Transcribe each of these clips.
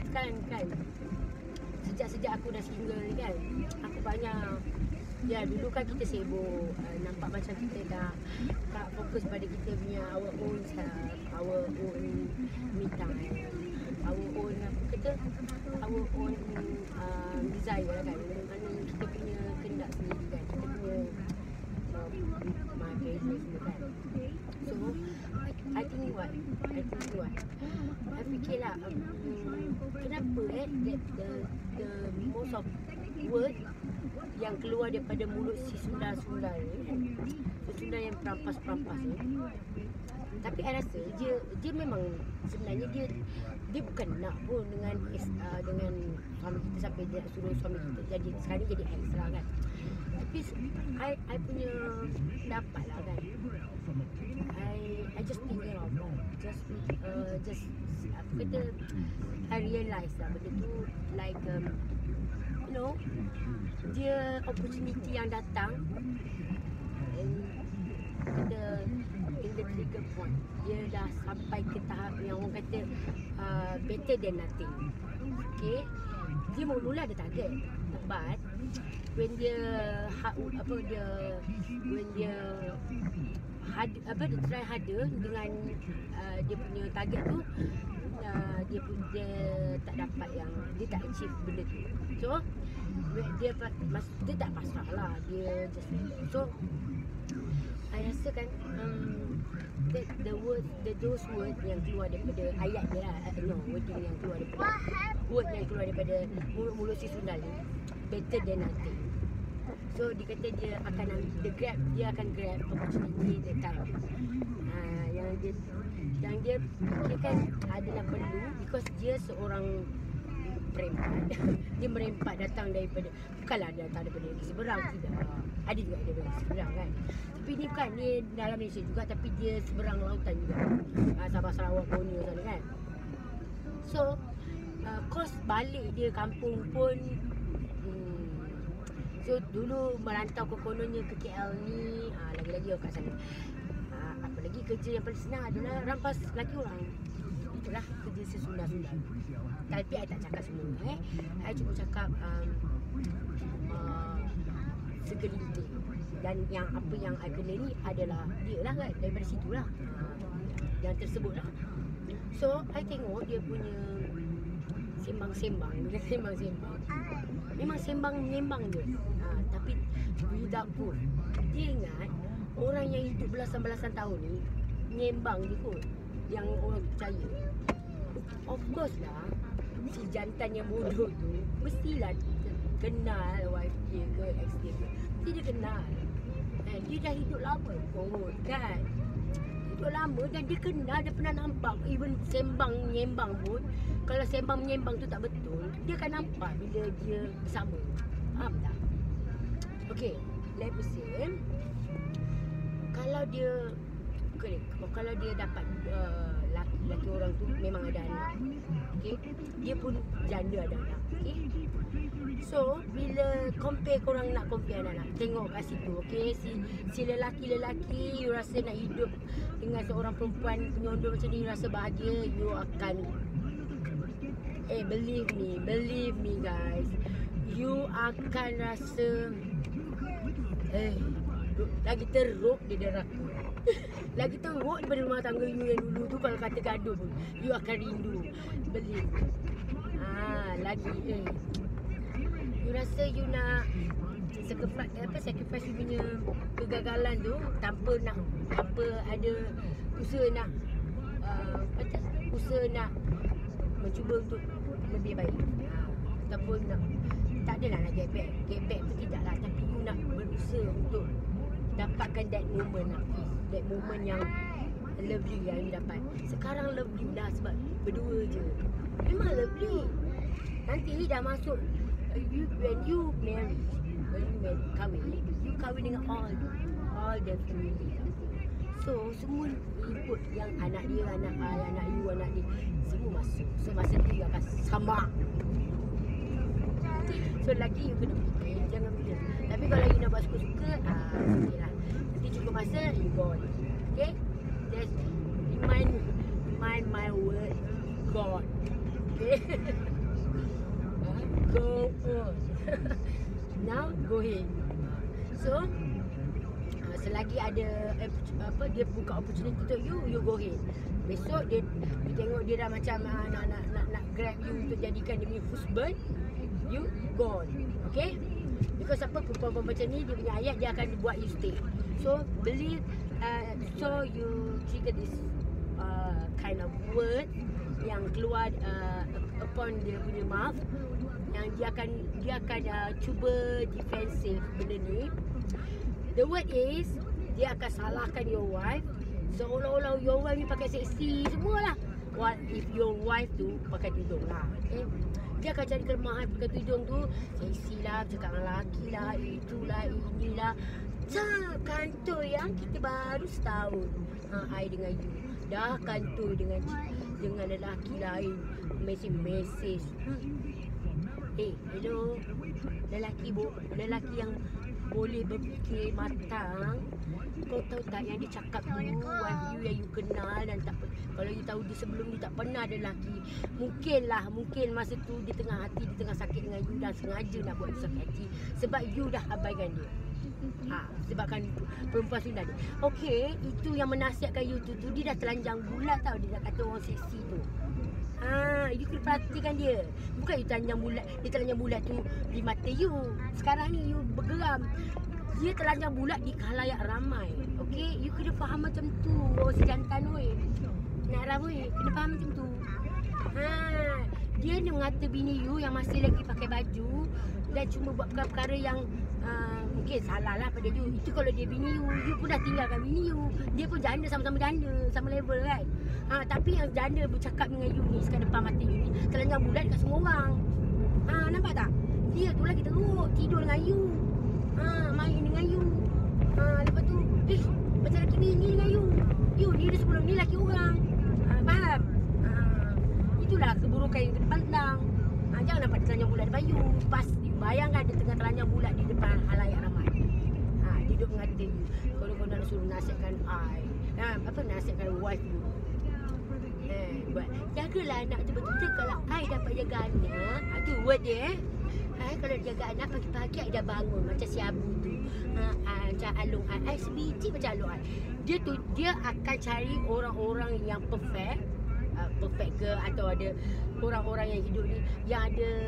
sekarang kan, sejak aku dah single ni kan, aku banyak, ya dulu kan kita sibuk, nampak macam kita dah tak fokus pada kita punya our own self, our own me time, our own apa kata, our own desire lah kan, mana kita punya kehendak sendiri kan, kita punya my business semua kan. So I think what I fikir lah, kenapa the most of word yang keluar daripada mulut si sundar-sundar ni, si sundar yang perampas-perampas ni, tapi I rasa dia memang sebenarnya dia bukan nak pun dengan suami kita sampai dia suruh suami kita jadi sekarang jadi extra kan. Tapi I punya pendapat lah kan, I just thinking of just apa kata, I realise lah benda tu like you know, dia opportunity yang datang in the trigger point, dia dah sampai ke tahap yang orang kata better than nothing. Okay, dia mula ada target, but when dia dia try harder dengan dia punya target tu, dia tak dapat, yang dia tak achieve benda tu. So dia tak pasrah lah, dia just, so I rasa kan those words yang keluar daripada ayat dia lah, wording yang keluar daripada word yang keluar daripada mulut si Sundar ni, better than nothing. So dia kata dia akan grab opportunity that time. Yang dia fikirkan adalah perlu, because dia seorang perempat. Dia merempat datang daripada, bukanlah datang daripada negeri seberang, tidak. Ada juga daripada negeri seberang kan. Tapi ni bukan, dia dalam Malaysia juga, tapi dia seberang lautan juga. Sabah, Sarawak, Borneo sana kan. So kos balik dia kampung pun, so dulu merantau ke kononnya ke KL ni, lagi-lagi orang kat sana. Apa lagi, kerja yang paling senang adalah rampas lelaki orang. Itulah kerja sesundar-sundar. Tapi I tak cakap semua I cuma cakap segelintir. Dan yang apa yang I kena ni adalah dia lah kan, daripada situ lah yang tersebut lah. So I tengok dia punya sembang-sembang, memang sembang-menyembang je, tapi without goal. Dia ingat orang yang hidup belasan-belasan tahun ni menyembang je kot yang orang percaya. Of course lah, si jantan yang bodoh tu mestilah kenal wife dia ke ex dia ke, mesti dia kenal. Dia dah hidup lama kot kan, hidup lama, dan dia kenal, dia pernah nampak. Even sembang-menyembang pun, kalau sembang-menyembang tu tak betul, dia akan nampak bila dia bersama. Faham tak? Okay, let's say kalau dia dapat laki orang tu memang ada anak, okay, dia pun janda ada anak, okay. So bila compare, korang nak compare anak-anak, tengok kat situ, okay, si lelaki you rasa nak hidup dengan seorang perempuan penyondol macam ni, you rasa bahagia, you akan believe me guys, you akan rasa lagi teruk di neraka. Lagi teruk daripada rumah tangga you yang dulu tu. Kalau kata gaduh pun, you akan rindu. Believe. Lagi you rasa you nak sacrifice you punya kegagalan tu tanpa ada usaha nak mencuba untuk lebih baik, ataupun tak adalah nak get back tu tidaklah, tapi you nak berusaha untuk dapatkan that moment yang lovely yang you dapat. Sekarang lovely dah sebab berdua je, memang lovely. Nanti dah masuk when you kahwin, you kahwin dengan all the family. So semua input yang anak dia, anak I, anak you, anak dia, semua masuk. So masa tu you akan sama. So lagi you kena fikir, jangan fikir. Tapi kalau you nak buat suka-suka, okay lah. Nanti cukup masa, you gone. Okay? Just remind my word, God. Okay? Okay. Go on. Now go ahead. So selagi ada dia buka opportunity untuk you go ahead. Besok dia tengok dia dah macam nak grab you untuk jadikan dia punya husband, you go on. Okay? Because perempuan macam ni, dia punya ayat dia akan buat you stay. So believe, so you trigger this kind of word yang keluar upon dia punya mouth, yang dia akan cuba defensif benda ni. The word is, dia akan salahkan your wife, seolah-olah your wife ni pakai seksi semualah. What if your wife tu pakai tudung lah, okay? Dia akan cari kelemahan pakai tudung tu. Seksi lah, cakap dengan lelaki lah, itulah, inilah. Kantoi yang kita baru setahun, I dengan you dah kantoi dengan lelaki lain, mesej. Hello, lelaki yang boleh berfikir matang. Kau tahu tak yang dia cakap tu, wife you yang you kenal dan tak, kalau you tahu dia sebelum ni tak pernah ada lelaki. Mungkin masa tu dia tengah sakit dengan you dan sengaja nak buat sakit hati sebab you dah abaikan dia. Sebabkan perempuan sunnah dia. Okey, itu yang menasihatkan you tu dia dah telanjang bulat tau. Dia dah kata orang seksi tu. You kena perhatikan dia. Bukan you telanjang bulat. Dia telanjang bulat tu di mata you. Sekarang ni you bergeram. Dia telanjang bulat di khalayak ramai. Okey, you kena faham macam tu. Oh, sejantan weh. Nak ram weh, kena faham macam tu. Dia ni mengata bini you yang masih lagi pakai baju dan cuma buat perkara-perkara yang mungkin salah lah pada you. Itu kalau dia bini you pun dah tinggalkan bini you. Dia pun janda, sama-sama janda, sama level kan. Tapi yang janda bercakap dengan you ni sekat depan mata you ni, telanjang bulat dekat semua orang. Nampak tak? Dia tu lagi teruk, tidur dengan you, main dengan you. Lepas tu, macam lelaki bini dengan you. You ni dia sebelum ni lelaki orang. Faham? Itulah keburukan yang kena pandang. Jangan nampak dia telanjang bulat depan you. Pas bayangkan dia tengah telanjang bulat di depan halayak ramai. Dia duduk mengata you. Kalau kau nak suruh nasihatkan I, nasihatkan wife you, jagalah anak tu betul-betul. Kalau I dapat jaga anak, tu word dia. Kalau jaga anak pagi-pagi I dah bangun macam si Abu tu, macam Alung I sebiji macam Alung I. Dia akan cari orang-orang yang perfect ke, atau ada orang-orang yang hidup ni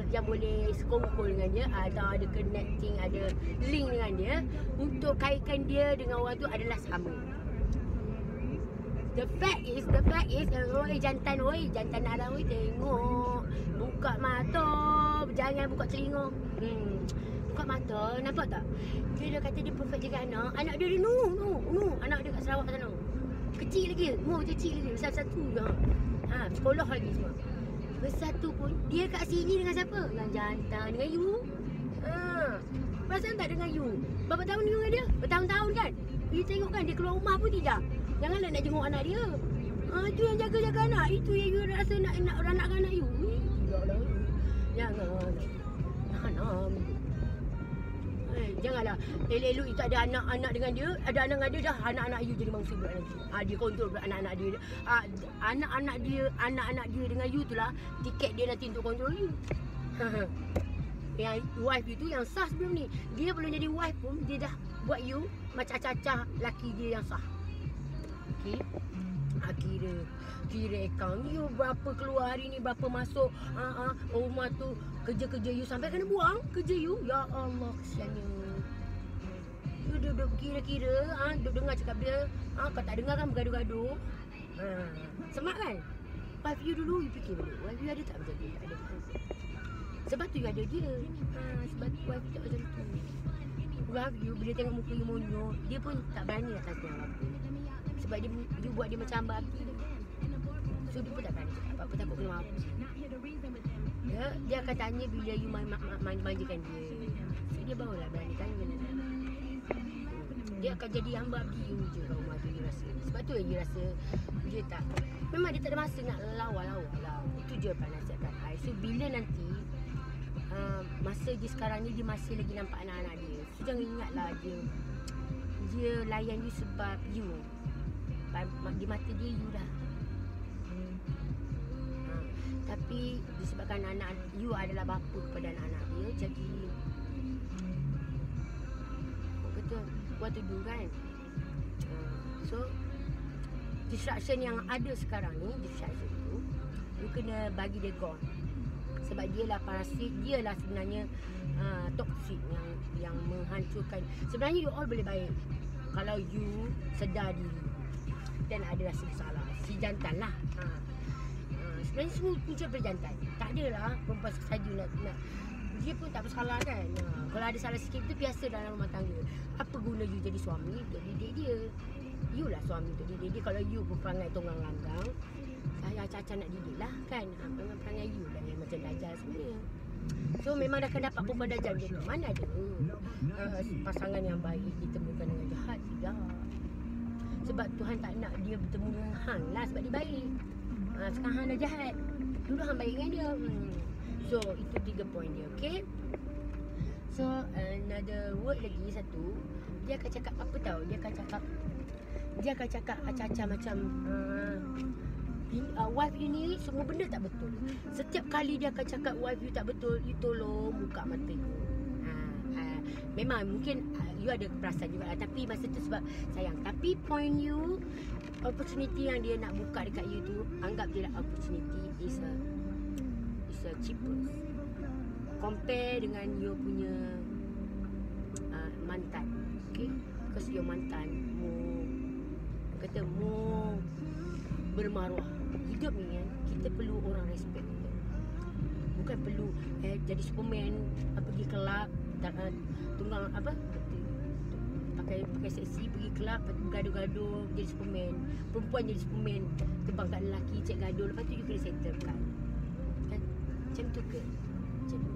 yang boleh sekongkol dengan dia, atau ada connecting, ada link dengan dia untuk kaitkan dia dengan orang tu adalah sama. The fact is, jantan arang, tengok, buka mata, jangan buka telinga. Buka mata, nampak tak? Dia dah kata dia perfect jaga anak dia anak dia kat Sarawak sana. Kecil lagi, umur kecil lagi, satu je. Sekolah lagi semua. Bersatu pun dia kat sini dengan siapa? Dengan jantan, dengan you. Perasaan tak dengan you? Berapa tahun you dengan dia? Bertahun-tahun kan? You tengok kan dia keluar rumah pun tidak. Janganlah nak jenguk anak dia. Itu yang jaga-jaga anak. Itu yang you rasa nak beranakkan anak you. Tidaklah. Jangan. Janganlah elok-elok itu ada anak-anak dengan dia, ada anak dengan dia, dah anak-anak you jadi mangsa budak lagi. Dia kontrol anak-anak dia. Anak-anak dia dengan you tu lah tiket dia nanti untuk kontrol you. Yang wife you tu yang sah sebelum ni, dia belum jadi wife pun dia dah buat you macam acah-acah laki dia yang sah. Okey. Kira akaun you berapa keluar hari ni, berapa masuk rumah tu, kerja-kerja you sampai kena buang kerja you. Ya Allah, kesiannya. You duduk kira-kira, duduk dengar cakap dia. Kau tak dengar kan bergaduh-gaduh. Semak kan? Wife you dulu, you fikir dulu. Wife you ada tak macam dia? Tak ada. Sebab tu you ada dia. Sebab tu wife you tak macam tu. Wife you, bila tengok muka you monyok, dia pun tak berani nak tanya apa-apa. Sebab you buat dia macam hamba api. So dia pun tak berani cakap apa-apa, takut kena apa. Dia akan tanya bila you manjakan dia. So dia barulah berani tanya. Dia akan jadi hamba abdi you je kat rumah tu, you rasa. Sebab tu you rasa dia tak, memang dia tak ada masa nak lawa-lawa lah. Itu je nasihatkan I. So bila nanti masa dia sekarang ni, dia masih lagi nampak anak-anak dia. So jangan ingatlah dia layan you sebab you. Di mata dia you dah. Tapi disebabkan anak you adalah bapa kepada anak-anak dia, jadi kata what to do kan. So distraction yang ada sekarang ni, distraction tu you kena bagi dia gone. Sebab dia lah parasit, dia lah sebenarnya toxic yang menghancurkan. Sebenarnya you all boleh baik kalau you sedar diri dan ada rasa bersalah. Si jantan lah. Sebenarnya semua punca daripada jantan. Tak adalah perempuan saja nak dia pun tak bersalah kan. Kalau ada salah sikit tu biasa dalam rumah tangga. Apa guna you jadi suami untuk didik dia? You lah suami untuk didik dia. Kalau you berperangai tonggang langgang, saya Caca nak didik lah kan. Perangai you lah yang macam Dajjal sebenarnya. So memang dah akan dapat perempuan Dajjal macam tu. Mana ada pasangan yang baik ditemukan dengan jahat? Tidak. Sebab Tuhan tak nak dia bertemu dengan hang lah sebab dia baik. Sekarang hang dah jahat. Dulu hang baik dengan dia. So itu 3 poin dia, okay? So another word lagi satu, dia akan cakap apa tahu? Dia akan cakap acah-acah macam wife you ni semua benda tak betul. Setiap kali dia akan cakap wife you tak betul, you tolong buka mata you. Memang mungkin you ada perasaan juga lah, tapi masa tu sebab sayang. Tapi point you, opportunity yang dia nak buka dekat you tu, anggap dia lah opportunity is a cheapest compare dengan you punya mantan. Okay, because your mantan more bermaruah. Hidup ni kan, kita perlu orang respect kita. Bukan perlu jadi Superman, pergi kelab, tunggang pakai seksi, pergi kelab, gaduh-gaduh jadi Superman. Perempuan jadi Superman, terbang kat lelaki, cek gaduh, lepas tu you kena settle kan. Macam tu ke? Macam tu.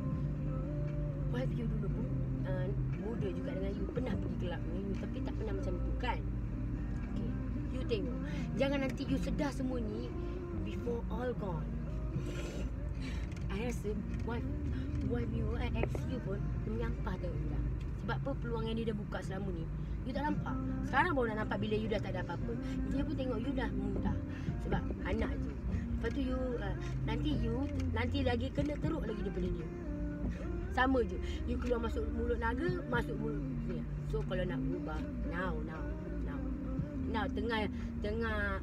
Wife you dulu pun muda juga dengan you, pernah pergi kelab dengan you, tapi tak pernah macam tu kan. Okay, you tengok, jangan nanti you sedar semua ni before all gone. I rasa wife you, ex you pun menyampah tahu dah. Sebab apa, peluang yang dia dah buka selama ni you tak nampak. Sekarang baru nak nampak bila you dah tak ada apa-apa. Dia pun tengok you dah muntah sebab anak je. Lepas tu you nanti lagi kena teruk lagi daripada dia. Sama je, you keluar masuk mulut naga, masuk mulut dia. So kalau nak berubah, now tengah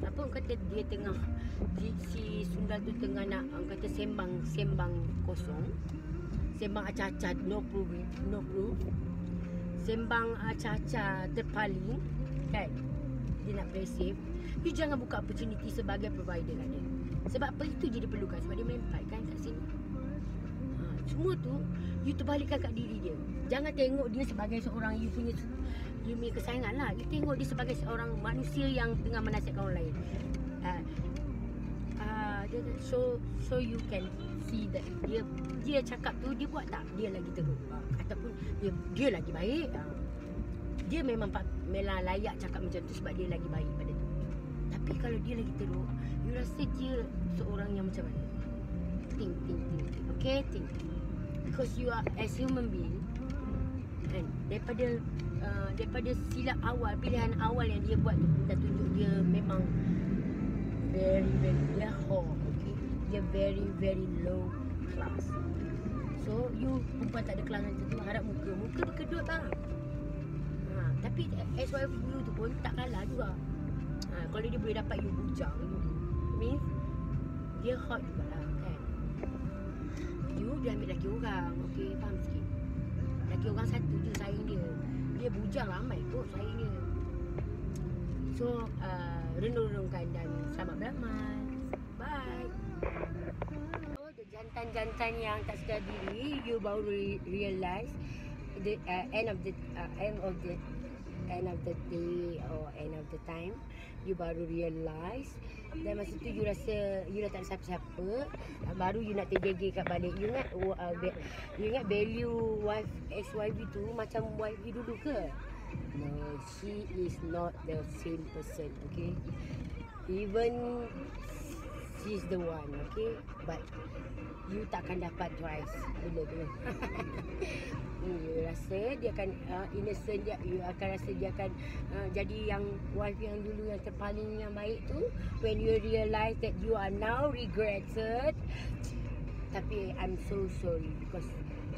apa orang kata, dia tengah si Sundal tu tengah nak orang kata sembang kosong, sembang acah-acah, no proof, sembang acah-acah terpaling kan. Dia nak play safe. You jangan buka opportunity sebagai provider kat dia. Sebab apa, itu je dia perlukan. Sebab dia melempar kan kat sini. Semua tu you terbalikkan kat diri dia. Jangan tengok dia sebagai seorang you punya kesayangan lah. You tengok dia sebagai seorang manusia yang tengah menasihatkan orang lain. So you can see that dia cakap tu, dia buat tak? Dia lagi teruk. Ataupun dia lagi baik. Dia memang layak cakap macam tu sebab dia lagi baik pada tu. Tapi kalau dia lagi teruk, you rasa dia seorang yang macam mana? Think. Okay, think. Because you are as human being, kan, daripada silap awal, pilihan awal yang dia buat tu dah tunjuk dia memang very dia whore, okay? Dia very low class. So you perempuan tak ada kelas macam tu, harap muka berkedut tak? Tapi SYF you tu pun tak kalah juga. Kalau dia boleh dapat you bujang, means dia hot jugalah kan. You dia ambil lelaki orang, okay, faham sikit. Lelaki orang satu je sayang dia. Dia bujang ramai kot sayang dia. So renung-renungkan dan selamat beramal. Bye. The jantan-jantan yang tak sedar diri, you baru realize the end of the day or end of the time, you baru realize. Dan masa tu you rasa you dah tak ada siapa-siapa, baru you nak tergegir kat balik. You ingat value wife ex-wife tu macam wife you dulu ke? No, she is not the same person, okay? Even she's the one, okay? But you takkan dapat twice. Bila tu you rasa dia akan innocent, you akan rasa dia akan jadi yang wife yang dulu yang terpaling yang baik tu. When you realize that you are now regretted, Tapi I'm so sorry because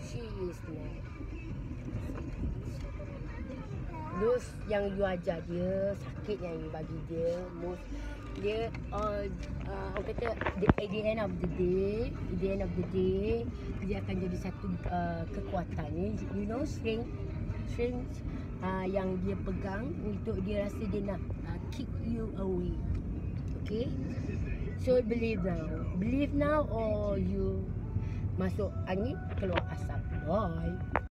she is not. Those yang you ajar dia, sakit yang you bagi dia, dia orang kata at the end of the day, dia akan jadi satu kekuatan, you know, strength yang dia pegang untuk dia rasa dia nak keep you away. Okay, so believe now or you masuk angin keluar asap. Bye.